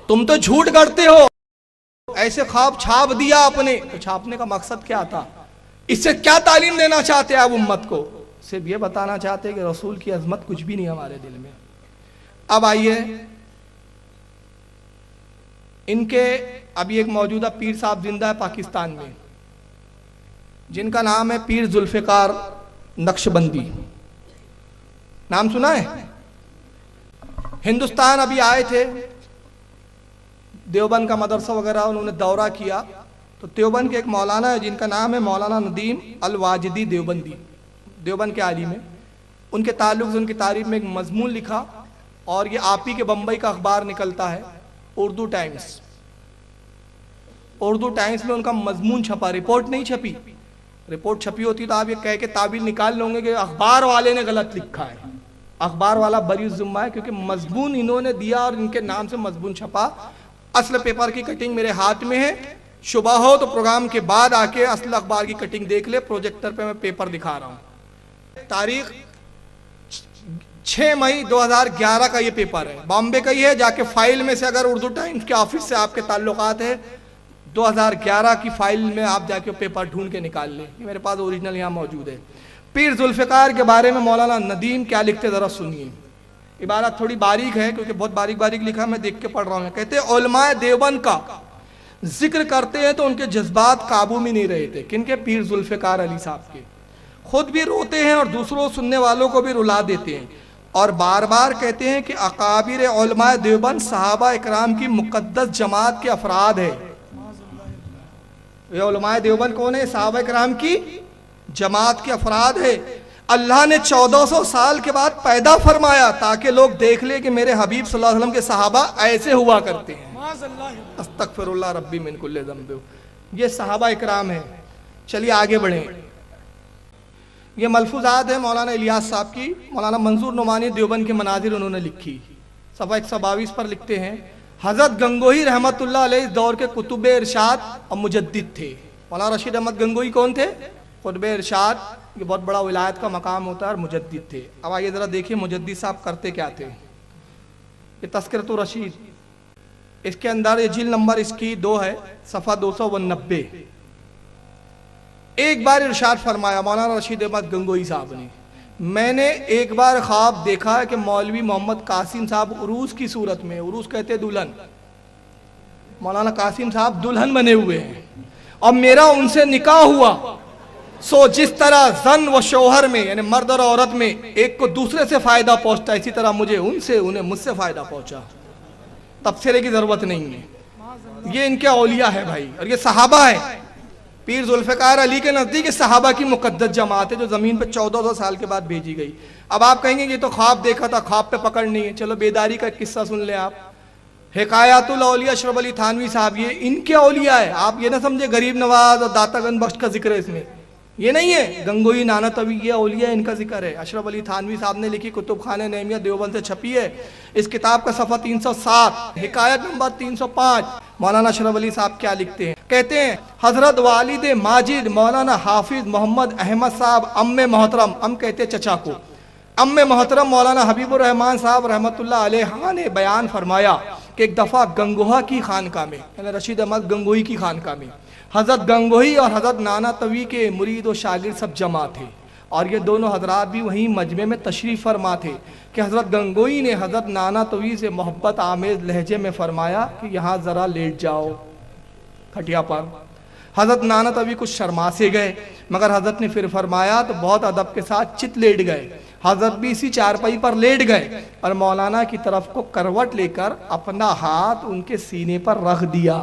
تم تو جھوٹ گڑتے ہو، ایسے خواب چھاپ دیا اپنے. تو چھاپنے کا مقصد کیا تھا؟ اس سے کیا تعلیم دینا چاہتے ہیں آپ امت کو؟ صرف یہ بتانا چاہتے ہیں کہ رسول کی عظمت کچھ بھی نہیں ہمارے دل میں. اب آئیے ان کے ابھی ایک موجودہ پیر صاحب زندہ ہے پاکستان میں، جن کا نام ہے پیر ذوالفقار نقشبندی. نام سنا ہے؟ ہندوستان ابھی آئے تھے، دیوبند کا مدرسہ وغیرہ انہوں نے دورہ کیا. تو دیوبند کے ایک مولانا ہے جن کا نام ہے مولانا ندیم الواجدی دیوبندی، دیوبند کے عالم ہیں. ان کے تعلق سے ان کی تعریف میں ایک مضمون لکھا، اور یہ آپ ہی کے بمبئی کا اخبار نکلتا ہے اردو ٹائمز. اردو ٹائمز میں ان کا مضمون چھپا، رپورٹ نہیں چھپی. رپورٹ چھپی ہوتی تو آپ یہ کہہ کے تعبیر نکال لیں گے کہ اخبار والے نے غلط لکھا ہے. اخبار والا بری الذمہ ہے، کیونکہ مضمون انہوں نے دیا اور ان کے نام سے مضمون چھپا. اصل پیپر کی کٹنگ میرے ہاتھ میں ہے، شبہ ہو تو پروگرام کے بعد آ کے اصل اخبار کی کٹنگ دیکھ لے. پروجیکٹر پہ میں پیپر دکھا رہا ہوں. تاریخ 6 مئی 2011 کا یہ پیپر ہے، بامبے کا ہی ہے. جا کے فائل میں سے اگر اردو ٹائمز کے آفس سے آپ کے تعلقات ہے 2011 کی فائل میں آپ جا کے پیپر ڈھونڈ کے نکال لیں. یہ میرے پاس اوریجنل یہاں موجود ہے. پیر ذوالفقار کے بارے میں مولانا ندیم کیا لکھتے ذرا سنیے. عبارت تھوڑی باریک ہے کیونکہ بہت باریک باریک لکھا، میں دیکھ کے پڑھ رہا ہوں. کہتے ہیں علماء دیوبند کا ذکر کرتے ہیں تو ان کے جذبات قابو میں نہیں رہے تھے. کن کے؟ پیر ذوالفقار علی صاحب کے. خود بھی روتے ہیں اور دوسروں سننے والوں کو بھی رلا دیتے ہیں، اور بار بار کہتے ہیں کہ اکابر علماء دیوبند صحابہ اکرام کی مقدس جماعت کے افراد ہیں. یہ علماء دیوبند کون ہے؟ صحابہ اکرام کی جماعت کے افراد ہے. اللہ نے 1400 سال کے بعد پیدا فرمایا تاکہ لوگ دیکھ لیں کہ میرے حبیب صلی اللہ علیہ وسلم کے صحابہ ایسے ہوا کرتے ہیں. استغفر اللہ ربی من کل ذنب. یہ صحابہ اکرام ہیں. چلیے آگے بڑھیں. یہ ملفوظات ہیں مولانا الیاس صاحب کی. مولانا منظور نعمانی دیوبند کے مناظر انہوں نے لکھی. صفحہ 122 پر لکھتے ہیں حضرت گنگوہی رحمت اللہ علیہ اس دور کے قطب ارشاد اور مجدد تھے. مولانا رشید احمد گنگوہی کون تھے؟ قطب ارشاد. یہ بہت بڑا ولایت کا مقام ہوتا ہے، اور مجدد تھے. اب آئیے ذرا دیکھیں مجدد صاحب کرتے کیا تھے. یہ تذکرۃ الرشید، اس کے اندر یہ جلد نمبر اس کی 2 ہے، صفحہ 290. ایک بار ارشاد فرمایا مولانا رشید احمد گنگوہی صاحب نے، میں نے ایک بار خواب دیکھا ہے کہ مولوی محمد قاسم صاحب عروس کی صورت میں، عروس کہتے دلہن، مولانا قاسم صاحب دلہن بنے ہوئے ہیں، اور میرا ان سے نکاح ہوا. سو جس طرح زن و شوہر میں یعنی مرد اور عورت میں ایک کو دوسرے سے فائدہ پہنچتا ہے، اسی طرح مجھے ان سے انہیں مجھ سے فائدہ پہنچا. تبصرے کی ضرورت نہیں ہے. یہ ان کے اولیاء ہے بھائی، اور یہ صحابہ ہے. پیر ذوالفقار علی کے نزدیک صحابہ کی مقدس جماعت ہے جو زمین پہ 1400 سال کے بعد بھیجی گئی. اب آپ کہیں گے یہ تو خواب دیکھا تھا، خواب پہ پکڑ نہیں ہے. چلو بیداری کا ایک قصہ سن لیں آپ. حکایات الاولیاء اشرف علی تھانوی صاحب، یہ ان کے اولیاء ہے. آپ یہ نہ سمجھے غریب نواز اور داتا گنج بخش کا ذکر ہے اس میں، یہ نہیں ہے. گنگوہی نانوتوی یہ اولیاء ان کا ذکر ہے. اشرف علی تھانوی صاحب نے لکھی، کتب خانہ نعمیہ دیوبند سے چھپی ہے. اس کتاب کا صفحہ 307، حکایت نمبر 305. مولانا اشرف علی صاحب کیا لکھتے ہیں؟ کہتے ہیں حضرت والد ماجد مولانا حافظ محمد احمد صاحب ام محترم، ام کہتے ہیں چچا کو، ام محترم مولانا حبیب الرحمان صاحب رحمت اللہ علیہ نے بیان فرمایا کہ ایک دفعہ گنگوہا کی خانقاہ میں یعنی رشید احمد گنگوہی کی خانقاہ میں حضرت گنگوہی اور حضرت نانوتوی کے مرید و شاگرد سب جمع تھے، اور یہ دونوں حضرات بھی وہیں مجمع میں تشریف فرما تھے کہ حضرت گنگوہی نے حضرت نانوتوی سے محبت آمیز لہجے میں فرمایا کہ یہاں ذرا لیٹ جاؤ کھٹیا پر. حضرت نانوتوی کچھ شرما سے گئے، مگر حضرت نے پھر فرمایا تو بہت ادب کے ساتھ چت لیٹ گئے. حضرت بھی اسی چارپائی پر لیٹ گئے اور مولانا کی طرف کو کروٹ لے کر اپنا ہاتھ ان کے سینے پر رکھ دیا،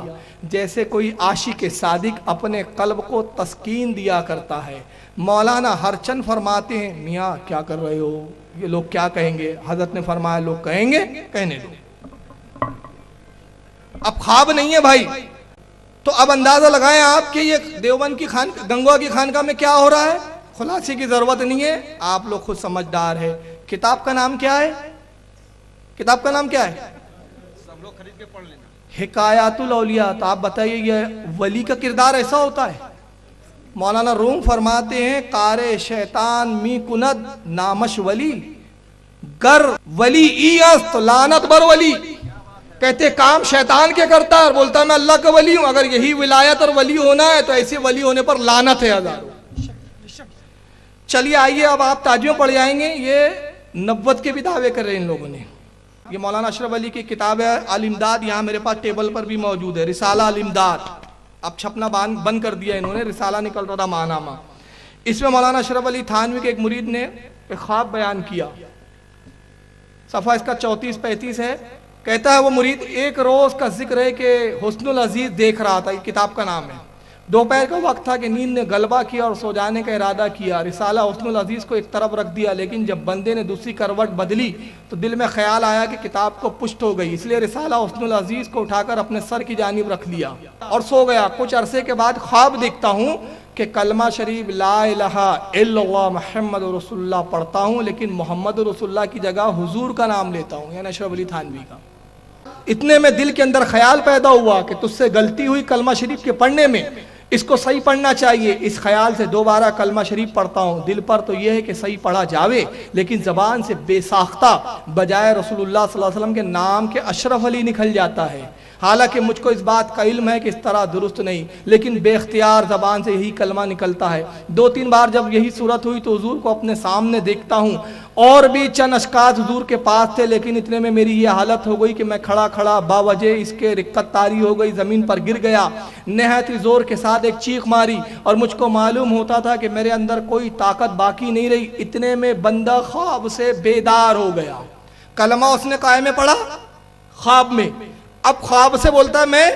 جیسے کوئی عاشق صادق اپنے قلب کو تسکین دیا کرتا ہے. مولانا ہر چند فرماتے ہیں میاں کیا کر رہے ہو، یہ لوگ کیا کہیں گے؟ حضرت نے فرمایا لوگ کہیں گے، کہنے دو. اب خواب نہیں ہے بھائی، تو اب اندازہ لگائیں آپ کہ یہ دیوبند کی گنگوہا کی خانقاہ میں کیا ہو رہا ہے. خلاصے کی ضرورت نہیں ہے، آپ لوگ خود سمجھدار ہے. کتاب کا نام کیا ہے؟ کتاب کا نام کیا ہے؟ سب لوگ خرید کے پڑھ لینا. حکایات الاولیاء. تو آپ بتائیے یہ ولی کا کردار ایسا ہوتا ہے؟ مولانا روم فرماتے ہیں کار شیطان می کند نامش ولی گر ولی ای است لعنت بر ولی. کہتے کام شیطان کے کرتا ہے اور بولتا ہے میں اللہ کا ولی ہوں. اگر یہی ولایت اور ولی ہونا ہے تو ایسے ولی ہونے پر لعنت ہے ہزاروں. چلیے آئیے اب آپ تاجیوں پڑھ جائیں گے. یہ نبوت کے بھی دعوے کر رہے ہیں ان لوگوں نے. یہ مولانا اشرف علی کی کتاب ہے الامداد, یہاں میرے پاس ٹیبل پر بھی موجود ہے, رسالہ الامداد. اب چھپنا بند کر دیا انہوں نے, رسالہ نکل رہا تھا ماہنامہ. اس میں مولانا اشرف علی تھانوی کے ایک مرید نے ایک خواب بیان کیا. صفحہ اس کا 34-35 ہے. کہتا ہے وہ مرید ایک روز کا ذکر ہے کہ حسن العزیز دیکھ رہا تھا, یہ کتاب کا نام ہے. دوپہر کا وقت تھا کہ نیند نے غلبہ کیا اور سو جانے کا ارادہ کیا. رسالہ حسن العزیز کو ایک طرف رکھ دیا, لیکن جب بندے نے دوسری کروٹ بدلی تو دل میں خیال آیا کہ کتاب کو پشت ہو گئی, اس لیے رسالہ حسن العزیز کو اٹھا کر اپنے سر کی جانب رکھ لیا اور سو گیا. کچھ عرصے کے بعد خواب دیکھتا ہوں کہ کلمہ شریف لا الہ الا اللہ محمد رسول اللہ پڑھتا ہوں, لیکن محمد رسول اللہ کی جگہ حضور کا نام لیتا ہوں, یعنی اشرف علی تھانوی کا. اتنے میں دل کے اندر خیال پیدا ہوا کہ تجھ سے غلطی ہوئی کلمہ شریف کے پڑھنے میں, اس کو صحیح پڑھنا چاہیے. اس خیال سے دوبارہ کلمہ شریف پڑھتا ہوں. دل پر تو یہ ہے کہ صحیح پڑھا جاوے, لیکن زبان سے بے ساختہ بجائے رسول اللہ صلی اللہ علیہ وسلم کے نام کے اشرف علی نکل جاتا ہے. حالانکہ مجھ کو اس بات کا علم ہے کہ اس طرح درست نہیں, لیکن بے اختیار زبان سے یہی کلمہ نکلتا ہے. 2-3 بار جب یہی صورت ہوئی تو حضور کو اپنے سامنے دیکھتا ہوں. اور بھی چند اشخاص حضور کے پاس تھے, لیکن اتنے میں میری یہ حالت ہو گئی کہ میں کھڑا باوجہ اس کے رکت طاری ہو گئی, زمین پر گر گیا. نہایت ہی زور کے ساتھ ایک چیخ ماری اور مجھ کو معلوم ہوتا تھا کہ میرے اندر کوئی طاقت باقی نہیں رہی. اتنے میں بندہ خواب سے بیدار ہو گیا. کلمہ اس نے قائم میں پڑھا خواب میں. اب خواب سے بولتا ہے میں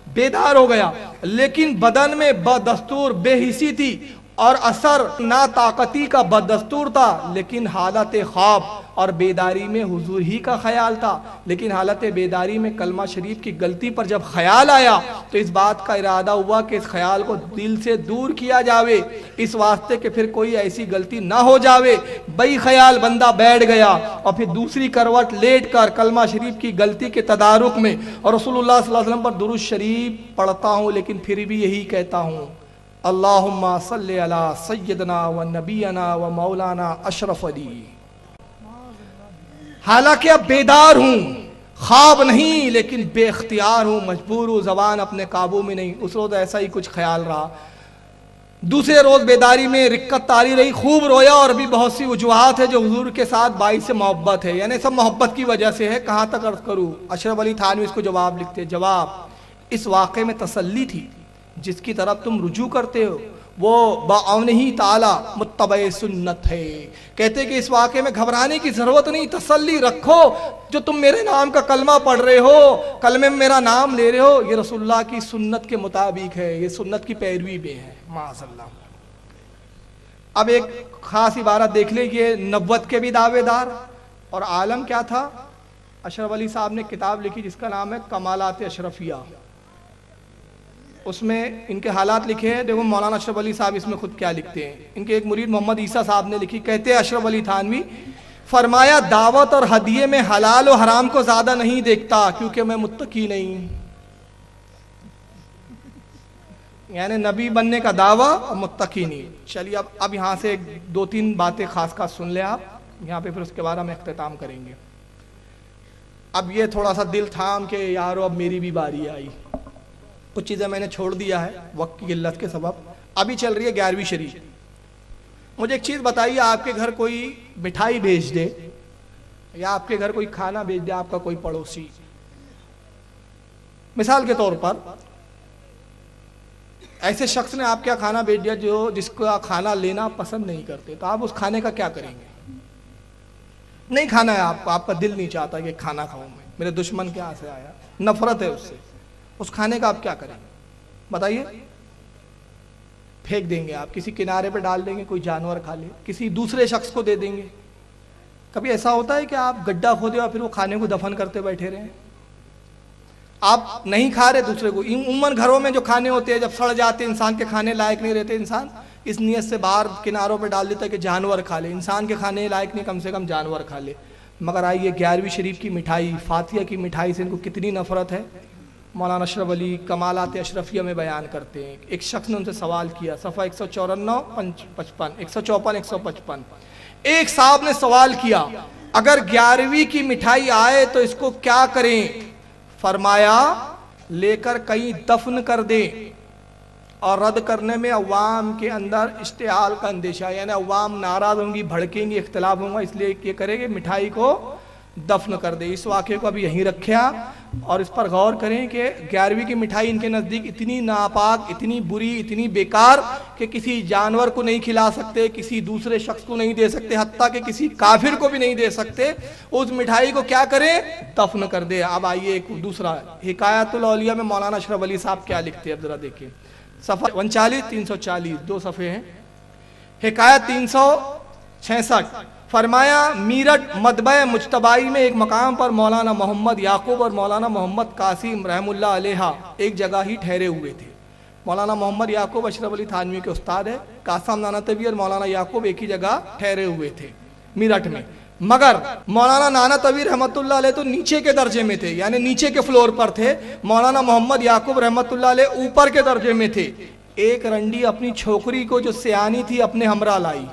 بیدار ہو گیا, لیکن بدن میں بدستور بے حسی تھی اور اثر نا طاقتی کا بدستور تھا, لیکن حالت خواب اور بیداری میں حضور ہی کا خیال تھا. لیکن حالت بیداری میں کلمہ شریف کی غلطی پر جب خیال آیا تو اس بات کا ارادہ ہوا کہ اس خیال کو دل سے دور کیا جاوے, اس واسطے کہ پھر کوئی ایسی غلطی نہ ہو جاوے. بئی خیال بندہ بیٹھ گیا اور پھر دوسری کروٹ لیٹ کر کلمہ شریف کی غلطی کے تدارک میں اور رسول اللہ صلی اللہ علیہ وسلم پر درود شریف پڑھتا ہوں, لیکن پھر بھی یہی کہتا ہوں اللہم صلی علی سیدنا و نبینا و مولانا اشرف علی. حالانکہ اب بیدار ہوں, خواب نہیں, لیکن بے اختیار ہوں, مجبور ہوں, زبان اپنے قابو میں نہیں. اس روز ایسا ہی کچھ خیال رہا. دوسرے روز بیداری میں رکت طاری رہی, خوب رویا, اور بھی بہت سی وجوہات ہے جو حضور کے ساتھ باعث محبت ہے, یعنی سب محبت کی وجہ سے ہے. کہاں تک عرض کروں. اشرف علی تھانوی اس کو جواب لکھتے, جواب اس واقعے میں تسلی تھی جس کی طرف تم رجوع کرتے ہو, وہ بعون ہی تعالی متبع سنت ہے. کہتے کہ اس واقعے میں گھبرانے کی ضرورت نہیں, تسلی رکھو. جو تم میرے نام کا کلمہ پڑھ رہے ہو, کلمے میں میرا نام لے رہے ہو, یہ رسول اللہ کی سنت کے مطابق ہے, یہ سنت کی پیروی میں ہے. معاذ اللہ. اب ایک خاص عبارت دیکھ لیں, یہ نبوت کے بھی دعوے دار, اور عالم کیا تھا. اشرف علی صاحب نے کتاب لکھی جس کا نام ہے کمالات اشرفیہ. اس میں ان کے حالات لکھے ہیں. دیکھو مولانا اشرف علی صاحب اس میں خود کیا لکھتے ہیں. ان کے ایک مرید محمد عیسیٰ صاحب نے لکھی. کہتے ہیں اشرف علی تھانوی, فرمایا دعوت اور ہدیے میں حلال و حرام کو زیادہ نہیں دیکھتا کیونکہ میں متقی نہیں. یعنی نبی بننے کا دعویٰ اور متقی نہیں. چلیے اب یہاں سے 2-3 باتیں خاص خاص سن لیں آپ یہاں پہ, پھر اس کے بعد ہم اختتام کریں گے. اب یہ تھوڑا سا دل تھام کے یارو اب میری بھی باری آئی. کچھ چیزیں میں نے چھوڑ دیا ہے وقت کی قلت کے سبب. ابھی چل رہی ہے 11ویں شریف. مجھے ایک چیز بتائیے, آپ کے گھر کوئی مٹھائی بھیج دے یا آپ کے گھر کوئی کھانا بھیج دے, آپ کا کوئی پڑوسی, مثال کے طور پر ایسے شخص نے آپ کیا کھانا بھیج دیا جس کا کھانا لینا پسند نہیں کرتے, تو آپ اس کھانے کا کیا کریں گے. نہیں کھانا ہے آپ کو, آپ کا دل نہیں چاہتا کہ کھانا کھاؤں میں, میرے دشمن کے ہاں سے آیا, نفرت ہے اس سے, اس کھانے کا آپ کیا کریں گے بتائیے. پھینک دیں گے آپ, کسی کنارے پہ ڈال دیں گے, کوئی جانور کھا لے, کسی دوسرے شخص کو دے دیں گے. کبھی ایسا ہوتا ہے کہ آپ گڈھا کھودے اور پھر وہ کھانے کو دفن کرتے بیٹھے رہے. آپ نہیں کھا رہے دوسرے کو. عموماً گھروں میں جو کھانے ہوتے ہیں جب سڑ جاتے, انسان کے کھانے لائق نہیں رہتے, انسان اس نیت سے باہر کناروں پہ ڈال دیتا ہے کہ جانور کھا لے. انسان کے کھانے لائق نہیں, کم سے کم جانور کھا لے. مگر آئیے 11ویں شریف کی مٹھائی, فاتحہ کی مٹھائی سے ان کو کتنی نفرت ہے. مولانا اشرف علی کمالات اشرفیہ میں بیان کرتے ہیں. ایک شخص نے ان سے سوال کیا, صفحہ 154-155. ایک صاحب نے سوال کیا, اگر 11ویں کی مٹھائی آئے تو اس کو کیا کریں. فرمایا لے کر کہیں دفن کر دے، اور رد کرنے میں عوام کے اندر اشتعال کا اندیشہ، یعنی عوام ناراض ہوں گی، بھڑکیں گی، اختلاف ہوں گا، اس لیے یہ کرے کہ مٹھائی کو دفن کر دے۔ اس واقعے کو ابھی یہیں رکھیں اور اس پر غور کریں کہ 11ویں کی مٹھائی ان کے نزدیک اتنی ناپاک، اتنی بری، اتنی بیکار کہ کسی جانور کو نہیں کھلا سکتے، کسی دوسرے شخص کو نہیں دے سکتے، حتیٰ کہ کسی کافر کو بھی نہیں دے سکتے۔ اس مٹھائی کو کیا کریں؟ دفن کر دے۔ اب آئیے ایک دوسرا حکایت الاولیاء میں مولانا اشرف علی صاحب کیا لکھتے ہیں، اب ذرا دیکھیں، صفحہ 39 340، 2 صفحے ہیں۔ حکایت 366، فرمایا میرٹھ مطبع مجتبائی میں ایک مقام پر مولانا محمد یعقوب اور مولانا محمد قاسم رحم اللہ علیہ ایک جگہ ہی ٹھہرے ہوئے تھے۔ مولانا محمد یعقوب اشرف علی تھانوی کے استاد ہے، قاسم نانوتوی اور مولانا یعقوب ایک ہی جگہ ٹھہرے ہوئے تھے میرٹھ میں، مگر مولانا نانوتوی رحمت اللہ علیہ تو نیچے کے درجے میں تھے، یعنی نیچے کے فلور پر تھے، مولانا محمد یعقوب رحمت اللہ علیہ اوپر کے درجے میں تھے۔ ایک رنڈی اپنی چھوکری کو جو سیانی تھی اپنے ہمراہ لائی،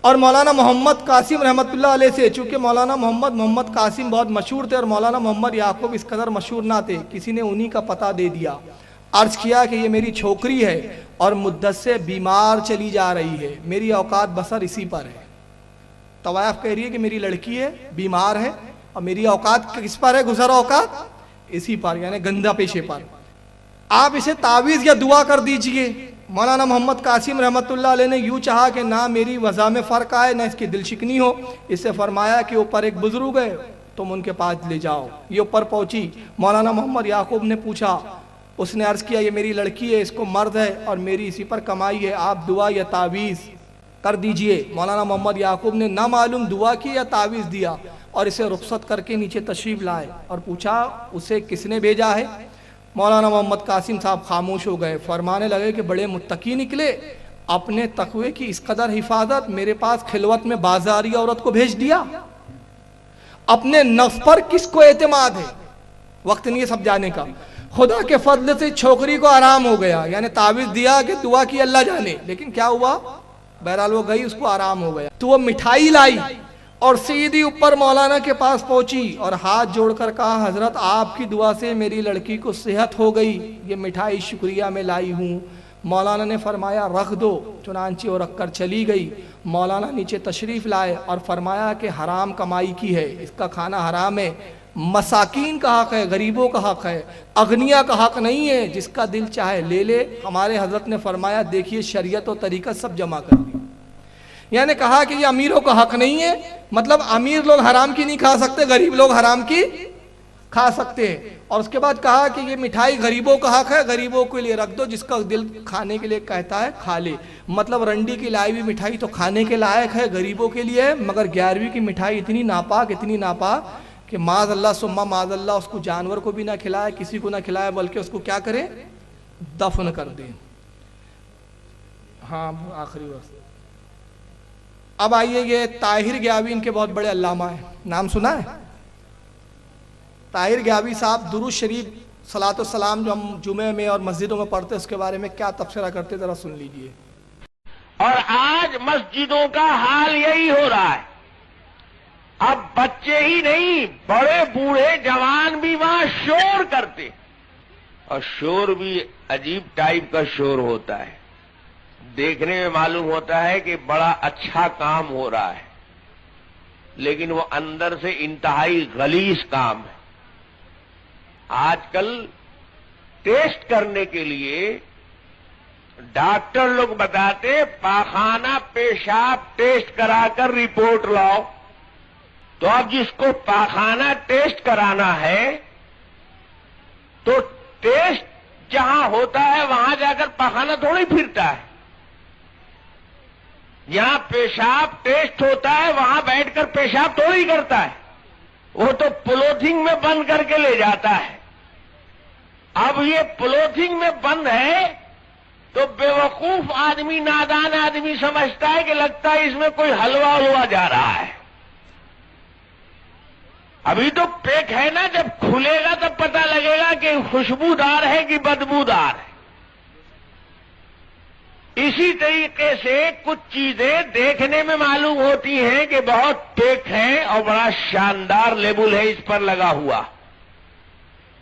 اور مولانا محمد قاسم رحمت اللہ علیہ سے، چونکہ مولانا محمد قاسم بہت مشہور تھے اور مولانا محمد یعقوب اس قدر مشہور نہ تھے، کسی نے انہی کا پتہ دے دیا، عرض کیا کہ یہ میری چھوکری ہے اور مدت سے بیمار چلی جا رہی ہے، میری اوقات بسر اسی پر ہے۔ طوائف کہہ رہی ہے کہ میری لڑکی ہے، بیمار ہے، اور میری اوقات کس پر ہے؟ گزر اوقات اسی پر، یعنی گندہ پیشے پر۔ آپ اسے تعویذ یا دعا کر دیجئے۔ مولانا محمد قاسم رحمت اللہ علیہ نے یوں چاہا کہ نہ میری وضع میں فرق آئے، نہ اس کی دل شکنی ہو، اس سے فرمایا کہ اوپر ایک بزرگ ہے، تم ان کے پاس لے جاؤ۔ یہ اوپر پہنچی، مولانا محمد یعقوب نے پوچھا، اس نے عرض کیا یہ میری لڑکی ہے، اس کو مرض ہے اور میری اسی پر کمائی ہے، آپ دعا یا تعویذ کر دیجئے۔ مولانا محمد یعقوب نے نہ معلوم دعا کی یا تعویذ دیا، اور اسے رخصت کر کے نیچے تشریف لائے اور پوچھا اسے کس نے بھیجا ہے؟ مولانا محمد قاسم صاحب خاموش ہو گئے، فرمانے لگے کہ بڑے متقی نکلے، اپنے تقوی کی اس قدر حفاظت میرے پاس خلوت میں بازاری عورت کو بھیج دیا، اپنے نفس پر کس کو اعتماد ہے؟ وقت نہیں ہے سب جانے کا۔ خدا کے فضل سے چھوکری کو آرام ہو گیا، یعنی تعویذ دیا کہ دعا کی اللہ جانے، لیکن کیا ہوا؟ بہرحال وہ گئی، اس کو آرام ہو گیا۔ تو وہ مٹھائی لائی اور سیدھی اوپر مولانا کے پاس پہنچی اور ہاتھ جوڑ کر کہا حضرت آپ کی دعا سے میری لڑکی کو صحت ہو گئی، یہ مٹھائی شکریہ میں لائی ہوں۔ مولانا نے فرمایا رکھ دو، چنانچہ وہ رکھ کر چلی گئی۔ مولانا نیچے تشریف لائے اور فرمایا کہ حرام کمائی کی ہے، اس کا کھانا حرام ہے، مساکین کا حق ہے، غریبوں کا حق ہے، اغنیا کا حق نہیں ہے، جس کا دل چاہے لے لے۔ ہمارے حضرت نے فرمایا دیکھیے شریعت و طریقت سب جمع کر دی، یعنی کہا کہ یہ امیروں کا حق نہیں ہے، مطلب امیر لوگ حرام کی نہیں کھا سکتے، غریب لوگ حرام کی کھا سکتے ہیں۔ اور اس کے بعد کہا کہ یہ مٹھائی غریبوں کا حق ہے، غریبوں کے لیے رکھ دو، جس کا دل کھانے کے لیے کہتا ہے کھا لے۔ مطلب رنڈی کی لائی ہوئی مٹھائی تو کھانے کے لائق ہے، غریبوں کے لیے ہے، مگر 11ویں کی مٹھائی اتنی ناپاک کہ معاذ اللہ ثم معاذ اللہ اس کو جانور کو بھی نہ کھلائے، کسی کو نہ کھلائے، بلکہ اس کو کیا کرے؟ دفن کر دے۔ ہاں آخری وقت۔ اب آئیے، یہ طاہر گیاوی ان کے بہت بڑے علامہ ہیں، نام سنا ہے؟ طاہر گیاوی صاحب درود شریف صلاۃ والسلام جو ہم جمعے میں اور مسجدوں میں پڑھتے اس کے بارے میں کیا تبصرہ کرتے ذرا سن لیجئے۔ اور آج مسجدوں کا حال یہی ہو رہا ہے، اب بچے ہی نہیں، بڑے بوڑھے جوان بھی وہاں شور کرتے، اور شور بھی عجیب ٹائپ کا شور ہوتا ہے، دیکھنے میں معلوم ہوتا ہے کہ بڑا اچھا کام ہو رہا ہے، لیکن وہ اندر سے انتہائی غلیظ کام ہے۔ آج کل ٹیسٹ کرنے کے لیے ڈاکٹر لوگ بتاتے پاخانہ پیشاب ٹیسٹ کرا کر رپورٹ لاؤ، تو اب جس کو پاخانہ ٹیسٹ کرانا ہے تو ٹیسٹ جہاں ہوتا ہے وہاں جا کر پاخانہ تھوڑی پھرتا ہے، جہاں پیشاب ٹیسٹ ہوتا ہے وہاں بیٹھ کر پیشاب تھوڑی کرتا ہے، وہ تو پولیتھین میں بند کر کے لے جاتا ہے۔ اب یہ پولیتھین میں بند ہے تو بے وقوف آدمی، نادان آدمی سمجھتا ہے کہ لگتا ہے اس میں کوئی حلوہ ہوا جا رہا ہے۔ ابھی تو پیک ہے نا، جب کھلے گا تب پتہ لگے گا کہ خوشبودار ہے کہ بدبودار ہے۔ اسی طریقے سے کچھ چیزیں دیکھنے میں معلوم ہوتی ہیں کہ بہت پیک ہیں اور بڑا شاندار لیبل ہے اس پر لگا ہوا،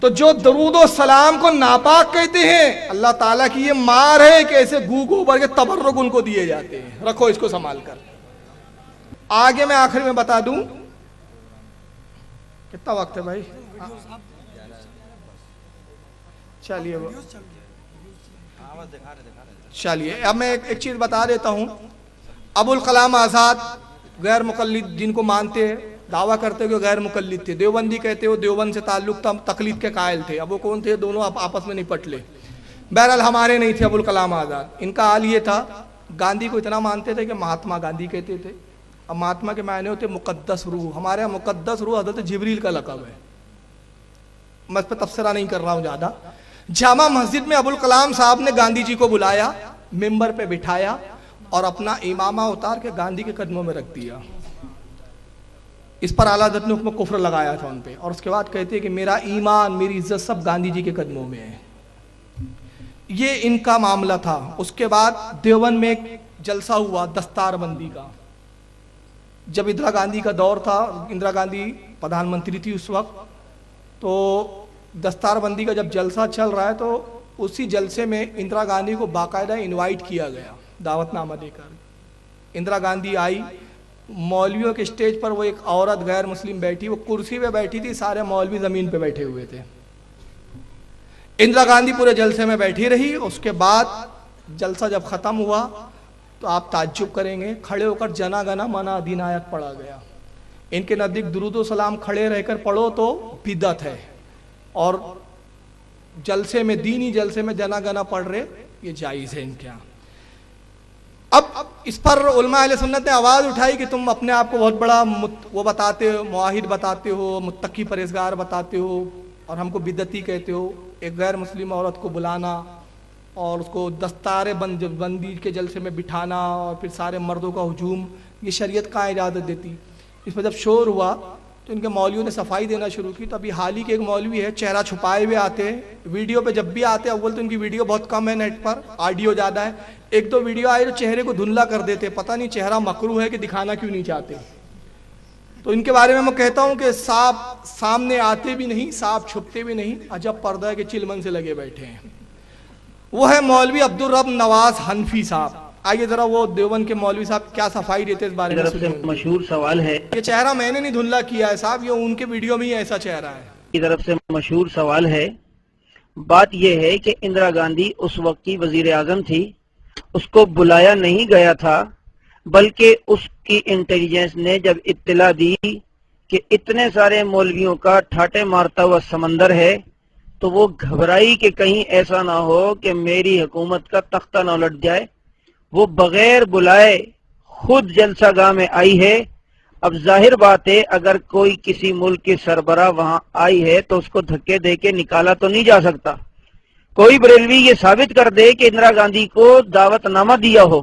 تو جو درود و سلام کو ناپاک کہتے ہیں، اللہ تعالیٰ کی یہ مار ہے کہ ایسے گو گوبر کے تبرک ان کو دیے جاتے ہیں. رکھو اس کو سنبھال کر. آگے میں آخر میں بتا دوں. کتنا وقت ہے بھائی؟ چلیے اب میں ایک چیز بتا دیتا ہوں. ابوالکلام آزاد غیر مقلد جن کو مانتے ہیں، دعویٰ کرتے کہ غیر مقلد تھے. دیوبندی کہتے ہو دیوبند سے تعلق تھا، تقلید کے قائل تھے. اب وہ کون تھے؟ دونوں آپس میں نپٹ لے. بہرحال ہمارے نہیں تھے ابوالکلام آزاد. ان کا حال یہ تھا، گاندھی کو اتنا مانتے تھے کہ مہاتما گاندھی کہتے تھے. اب مہاتما کے معنی ہوتے مقدس روح. ہمارے یہاں مقدس روح حضرت جبریل کا لقب ہے. میں اس پہ تبصرہ نہیں کر رہا ہوں زیادہ. جامع مسجد میں ابوالکلام صاحب نے گاندھی جی کو بلایا، ممبر پہ بٹھایا اور اپنا امامہ اتار کے گاندھی کے قدموں میں رکھ دیا. اس پر اعلیٰ حضرت نے حکم کفر لگایا تھا ان پہ، اور اس کے بعد کہتے ہیں کہ میرا ایمان میری عزت سب گاندھی جی کے قدموں میں ہے. یہ ان کا معاملہ تھا. اس کے بعد دیوبند میں ایک جلسہ ہوا دستار بندی کا. جب اندرا گاندھی کا دور تھا، اندرا گاندھی پردھان منتری تھی اس وقت، تو دستار بندی کا جب جلسہ چل رہا ہے تو اسی جلسے میں اندرا گاندھی کو باقاعدہ انوائٹ کیا گیا، دعوت نامہ دے کر. اندرا گاندھی آئی، مولویوں کے اسٹیج پر وہ ایک عورت غیر مسلم بیٹھی، وہ کرسی پہ بیٹھی تھی، سارے مولوی زمین پہ بیٹھے ہوئے تھے. اندرا گاندھی پورے جلسے میں بیٹھی رہی. اس کے بعد جلسہ جب ختم ہوا تو آپ تعجب کریں گے، کھڑے ہو کر جنا گنا من ادھینایک پڑھا گیا. ان کے نزدیک درود و سلام کھڑے رہ کر پڑھو تو بدعت ہے، اور جلسے میں دینی جلسے میں جنا گنا پڑھ رہے یہ جائز ہے ان کے یہاں. اب اس پر علماء اہل سنت نے آواز اٹھائی کہ تم اپنے آپ کو بہت بڑا وہ بتاتے ہو، معاہد بتاتے ہو، متقی پرہیزگار بتاتے ہو، اور ہم کو بدعتی کہتے ہو. ایک غیر مسلم عورت کو بلانا اور اس کو دستار بندی کے جلسے میں بٹھانا اور پھر سارے مردوں کا ہجوم، یہ شریعت کہاں اجازت دیتی؟ اس میں جب شور ہوا تو ان کے مولویوں نے صفائی دینا شروع کی. تو ابھی حال ہی کے ایک مولوی ہے، چہرہ چھپائے ہوئے آتے ہیں ویڈیو پہ، جب بھی آتے ہیں اول تو ان کی ویڈیو بہت کم ہے نیٹ پر، آڈیو زیادہ ہے. ایک دو ویڈیو آئے جو چہرے کو دھندلا کر دیتے، پتہ نہیں چہرہ مکروہ ہے کہ دکھانا کیوں نہیں چاہتے. تو ان کے بارے میں کہتا ہوں کہ صاحب سامنے آتے بھی نہیں، صاحب چھپتے بھی نہیں، عجب پردہ ہے کہ چلمن سے لگے بیٹھے ہیں. وہ ہے مولوی عبدالرب نواز حنفی صاحب. آئیے ذرا وہ دیوبند کے مولوی صاحب کیا صفائی دیتے اس بارے میں سنیں. مشہور سوال ہے، یہ چہرہ میں نے نہیں دھندلا کیا ہے صاحب، یہ ان کے ویڈیو میں ہی ایسا چہرہ ہے. کی طرف سے مشہور سوال ہے. بات یہ ہے کہ اندرا گاندھی اس وقت کی وزیر اعظم تھی، اس کو بلایا نہیں گیا تھا، بلکہ اس کی انٹیلیجنس نے جب اطلاع دی کہ اتنے سارے مولویوں کا ٹھاٹے مارتا ہوا سمندر ہے تو وہ گھبرائی کہ کہیں ایسا نہ ہو کہ میری حکومت کا تختہ نہ الٹ جائے. وہ بغیر بلائے خود جلسہ گاہ میں آئی ہے. اب ظاہر بات ہے اگر کوئی کسی ملک کی سربراہ وہاں آئی ہے تو اس کو دھکے دے کے نکالا تو نہیں جا سکتا. کوئی بریلوی یہ ثابت کر دے کہ اندرا گاندھی کو دعوت نامہ دیا ہو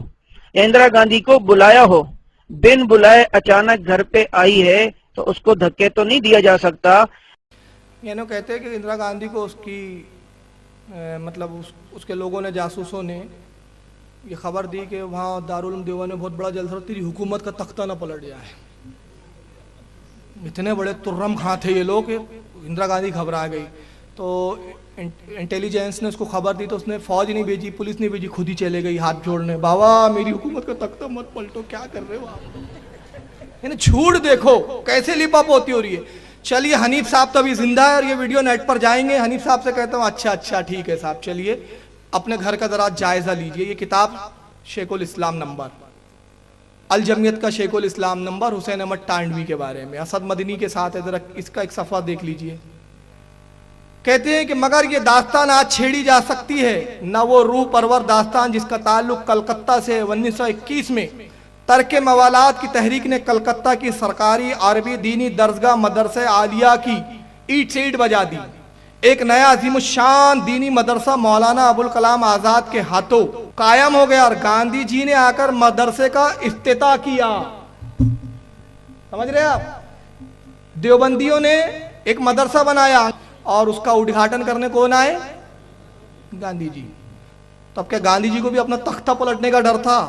یا اندرا گاندھی کو بلایا ہو، بن بلائے اچانک گھر پہ آئی ہے تو اس کو دھکے تو نہیں دیا جا سکتا. یعنی کہتے ہیں کہ اندرا گاندھی کو اس کی مطلب اس کے لوگوں نے، جاسوسوں نے یہ خبر دی کہ وہاں دارالعلوم دیوبند میں بہت بڑا جلسہ، تیری حکومت کا تختہ نہ پلٹ جائے. اتنے بڑے ترم خاں تھے یہ لوگ کہ اندرا گاندھی گھبرا گئی. تو انٹیلیجنس نے اس کو خبر دی تو اس نے فوج نہیں بھیجی، پولیس نہیں بھیجی، خود ہی چلے گئی ہاتھ جوڑنے، بابا میری حکومت کا تختہ مت پلٹو، کیا کر رہے ہو آپ. یعنی جھوٹ دیکھو کیسے لپا پوتی ہو رہی ہے. چلیے حنیف صاحب تو ابھی زندہ ہے اور یہ ویڈیو نیٹ پر جائیں گے. حنیف صاحب سے کہتا ہوں اچھا ٹھیک ہے صاحب، چلیے اپنے گھر کا ذرا جائزہ لیجئے. یہ کتاب شیخ الاسلام نمبر، الجمعیت کا شیخ الاسلام نمبر، حسین احمد ٹانڈوی کے بارے میں، اسد مدنی کے ساتھ ہے، ذرا اس کا ایک صفحہ دیکھ لیجئے. کہتے ہیں کہ مگر یہ داستان آج چھیڑی جا سکتی ہے نہ وہ روح پرور داستان جس کا تعلق کلکتہ سے 1921 میں ترک موالات کی تحریک نے کلکتہ کی سرکاری عربی دینی درسگاہ مدرسہ عالیہ کی اینٹ سے اینٹ بجا دی. ایک نیا عظیم الشان دینی مدرسہ مولانا ابوالکلام آزاد کے ہاتھوں قائم ہو گیا اور گاندھی جی نے آ کر مدرسے کا افتتاح کیا. سمجھ رہے آپ؟ دیوبندیوں نے ایک مدرسہ بنایا اور اس کا ادگھاٹن کرنے کون آئے؟ گاندھی جی. تب کہ گاندھی جی کو بھی اپنا تختہ پلٹنے کا ڈر تھا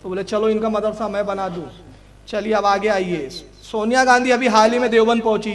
تو بولے چلو ان کا مدرسہ میں بنا دوں. چلیے اب آگے آئیے. سونیا گاندھی ابھی حال ہی میں دیوبند پہنچی.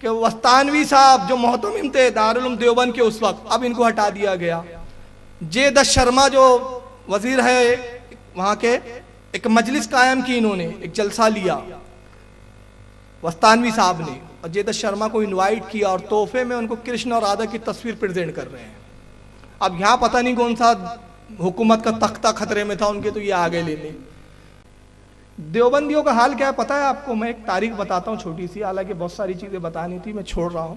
کہ وستانوی صاحب جو محتمم تھے دارالعلوم دیوبند کے اس وقت، اب ان کو ہٹا دیا گیا. جے دس شرما جو وزیر ہے وہاں کے، ایک مجلس قائم کی انہوں نے، ایک جلسہ لیا وستانوی صاحب نے، اور جے دس شرما کو انوائٹ کیا اور تحفے میں ان کو کرشن اور رادھا کی تصویر پریزنٹ کر رہے ہیں. اب یہاں پتہ نہیں کون سا حکومت کا تختہ خطرے میں تھا ان کے، تو یہ آگے لے لیں. دیوبندیوں کا حال کیا ہے پتہ ہے آپ کو؟ میں ایک تاریخ بتاتا ہوں چھوٹی سی، حالانکہ بہت ساری چیزیں بتانی تھی، میں چھوڑ رہا ہوں.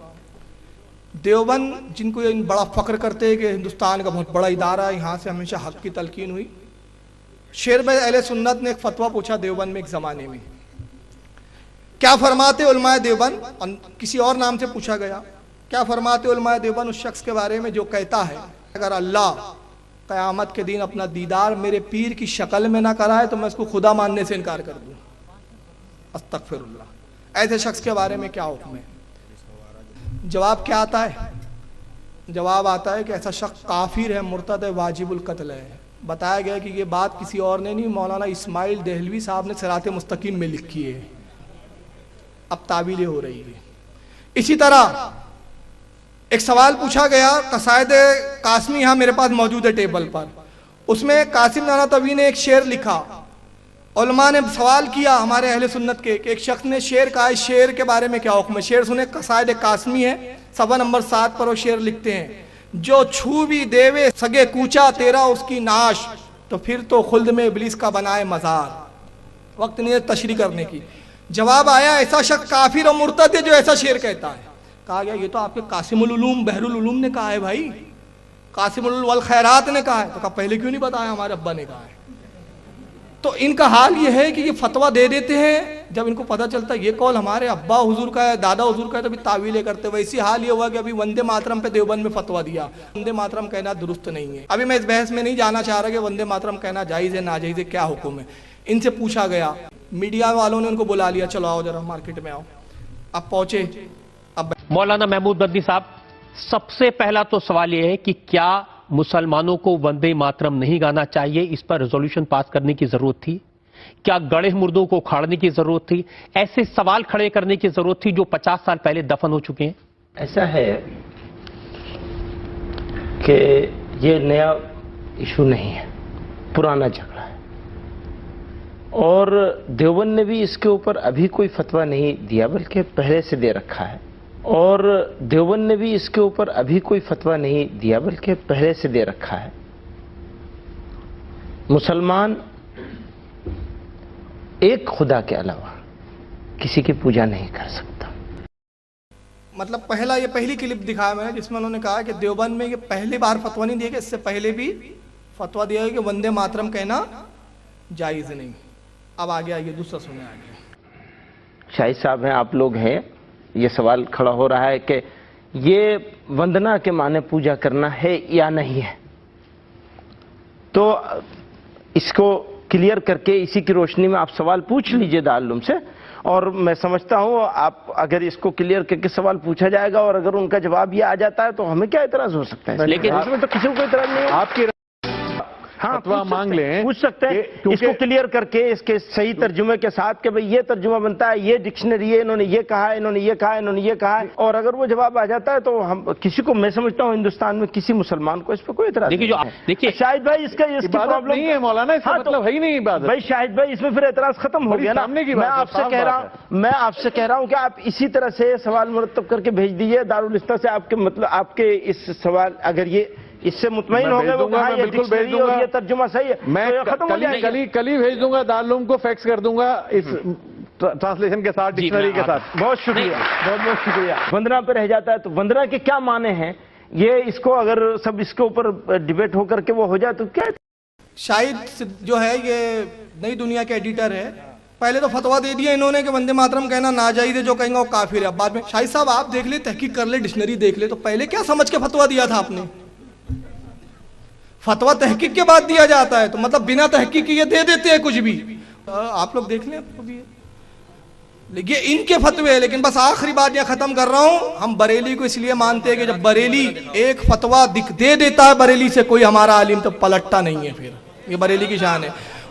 دیوبند جن کو بڑا فخر کرتے ہیں کہ ہندوستان کا بہت بڑا ادارہ ہے، یہاں سے ہمیشہ حق کی تلقین ہوئی. شیر بھائی اہل سنت نے ایک فتویٰ پوچھا دیوبند میں ایک زمانے میں، کیا فرماتے علماء دیوبند، اور کسی اور نام سے پوچھا گیا، کیا فرماتے علماء دیوبند اس شخص کے بارے میں جو کہتا ہے اگر اللہ قیامت کے دن اپنا دیدار میرے پیر کی شکل میں نہ کرائے تو میں اس کو خدا ماننے سے انکار کر دوں. استغفر اللہ. ایسے شخص کے بارے میں کیا حکم ہے؟ جواب کیا آتا ہے؟ جواب آتا ہے کہ ایسا شخص کافر ہے، مرتد ہے، واجب القتل ہے. بتایا گیا کہ یہ بات کسی اور نے نہیں، مولانا اسماعیل دہلوی صاحب نے صراط مستقیم میں لکھی ہے. اب تعویلیں ہو رہی ہے. اسی طرح ایک سوال پوچھا گیا، قصائد قاسمی یہاں میرے پاس موجود ہے ٹیبل پر، اس میں قاسم نانوتوی نے ایک شعر لکھا. علماء نے سوال کیا ہمارے اہل سنت کے کہ ایک شخص نے شعر کہا ہے، شعر کے بارے میں کیا حکم ہے؟ شعر سنے، قصائد قاسمی ہے، صفحہ نمبر 7 پر وہ شعر لکھتے ہیں، جو چھو بھی دیوے سگے کوچا تیرا اس کی ناش، تو پھر تو خلد میں ابلیس کا بنائے مزار. وقت نہیں ہے تشریح کرنے کی. جواب آیا ایسا شخص کافر اور مرتد ہے جو ایسا شعر کہتا ہے. کہا گیا یہ تو آپ کے قاسم العلوم بحر العلوم نے کہا ہے بھائی، قاسم العلوم والخیرات نے کہا ہے. تو کہا پہلے کیوں نہیں بتایا؟ ہمارے ابا نے کہا ہے. تو ان کا حال یہ ہے کہ یہ فتویٰ دے دیتے ہیں، جب ان کو پتہ چلتا ہے یہ قول ہمارے ابا حضور کا ہے، دادا حضور کا ہے، تو بھی تعویلیں کرتے. ویسی حال یہ ہوا کہ ابھی وندے ماترم پہ دیوبند میں فتویٰ دیا. وندے ماترم کہنا درست نہیں ہے. ابھی میں اس بحث میں نہیں جانا چاہ رہا کہ وندے ماترم کہنا جائز ہے ناجائز ہے، کیا حکم ہے. ان سے پوچھا گیا، میڈیا والوں نے ان کو بلا لیا، چلو آؤ ذرا مارکیٹ میں آؤ. اب پہنچے. اب مولانا محمود مدنی صاحب، سب سے پہلا تو سوال یہ ہے کہ کیا مسلمانوں کو وندے ماترم نہیں گانا چاہیے؟ اس پر ریزولوشن پاس کرنے کی ضرورت تھی؟ کیا گڑھے مردوں کو اکھاڑنے کی ضرورت تھی؟ ایسے سوال کھڑے کرنے کی ضرورت تھی جو 50 سال پہلے دفن ہو چکے ہیں؟ ایسا ہے کہ یہ نیا ایشو نہیں ہے، پرانا جھگڑا ہے، اور دیوبند نے بھی اس کے اوپر ابھی کوئی فتویٰ نہیں دیا بلکہ پہلے سے دے رکھا ہے. اور دیوبند نے بھی اس کے اوپر ابھی کوئی فتویٰ نہیں دیا بلکہ پہلے سے دے رکھا ہے. مسلمان ایک خدا کے علاوہ کسی کی پوجا نہیں کر سکتا. مطلب پہلا یہ پہلی کلپ دکھایا میں نے جس میں انہوں نے کہا کہ دیوبند میں یہ پہلی بار فتویٰ نہیں دیا کہ اس سے پہلے بھی فتویٰ دیا ہے کہ وندے ماترم کہنا جائز نہیں. اب آگے آئیے دوسرا سنیں. آگے شاہد صاحب ہیں، آپ لوگ ہیں، یہ سوال کھڑا ہو رہا ہے کہ یہ وندنا کے معنی پوجا کرنا ہے یا نہیں ہے. تو اس کو کلیئر کر کے اسی کی روشنی میں آپ سوال پوچھ لیجئے دارالعلوم سے، اور میں سمجھتا ہوں آپ اگر اس کو کلیئر کر کے سوال پوچھا جائے گا اور اگر ان کا جواب یہ آ جاتا ہے تو ہمیں کیا اعتراض ہو سکتا ہے؟ لیکن اس میں تو کسی کو اعتراض نہیں ہے. آپ کی فتویٰ مانگ لیں، پوچھ سکتے ہیں اس کو کلیئر کر کے اس کے صحیح ترجمے کے ساتھ کہ بھئی یہ ترجمہ بنتا ہے، یہ ڈکشنری ہے، انہوں نے یہ کہا ہے، انہوں نے یہ کہا ہے، انہوں نے یہ کہا ہے. اور اگر وہ جواب آ جاتا ہے تو ہم کسی کو، میں سمجھتا ہوں ہندوستان میں کسی مسلمان کو اس پہ کوئی اعتراض نہیں. دیکھیے شاہد بھائی اس کی پرابلم نہیں ہے مولانا، اس کا مطلب ہے ہی نہیں عبادت. بھائی شاہد بھائی اس میں پھر اعتراض ختم ہو گیا نا. میں آپ سے کہہ رہا ہوں کہ آپ اسی طرح سے سوال مرتب کر کے بھیج دیجیے دارالفتہ سے. آپ کے مطلب آپ کے اس سوال اگر یہ اس سے مطمئن ہو گئے وہ کہاں یہ ڈکشنری اور یہ ترجمہ صحیح ہے، میں کل ہی بھیج دوں گا دارالعلوم کو، فیکس کر دوں گا اس ٹرانسلیشن کے ساتھ، ڈکشنری کے ساتھ. بہت شکریہ، بہت شکریہ. وندنا پہ رہ جاتا ہے تو وندنا کے کیا معنی ہیں یہ اس کو اگر سب اس کے اوپر ڈیبیٹ ہو کر کے وہ ہو جائے تو کیا. شاہد جو ہے یہ نئی دنیا کے ایڈیٹر ہے. پہلے تو فتویٰ دے دیا انہوں نے کہ وندے ماترم کہنا ناجائز ہے، جو کہیں گا وہ کافر ہے. اب بعد میں شاہد صاحب آپ دیکھ لیں، تحقیق کر لیں، ڈکشنری دیکھ لیں، تو پہلے کیا سمجھ کے فتویٰ دیا تھا آپ نے؟ فتویٰ تحقیق کے بعد دیا جاتا ہے، تو مطلب بنا تحقیق کے یہ دے دیتے ہیں کچھ بھی. آپ لوگ دیکھ لیں یہ ان کے فتوے. لیکن بس آخری بات یہ ختم کر رہا ہوں، ہم بریلی کو اس لیے مانتے ہیں کہ جب بریلی ایک فتویٰ دے دیتا ہے بریلی سے کوئی ہمارا عالم، تو پلٹتا نہیں ہے. پھر یہ بریلی کی شان ہے.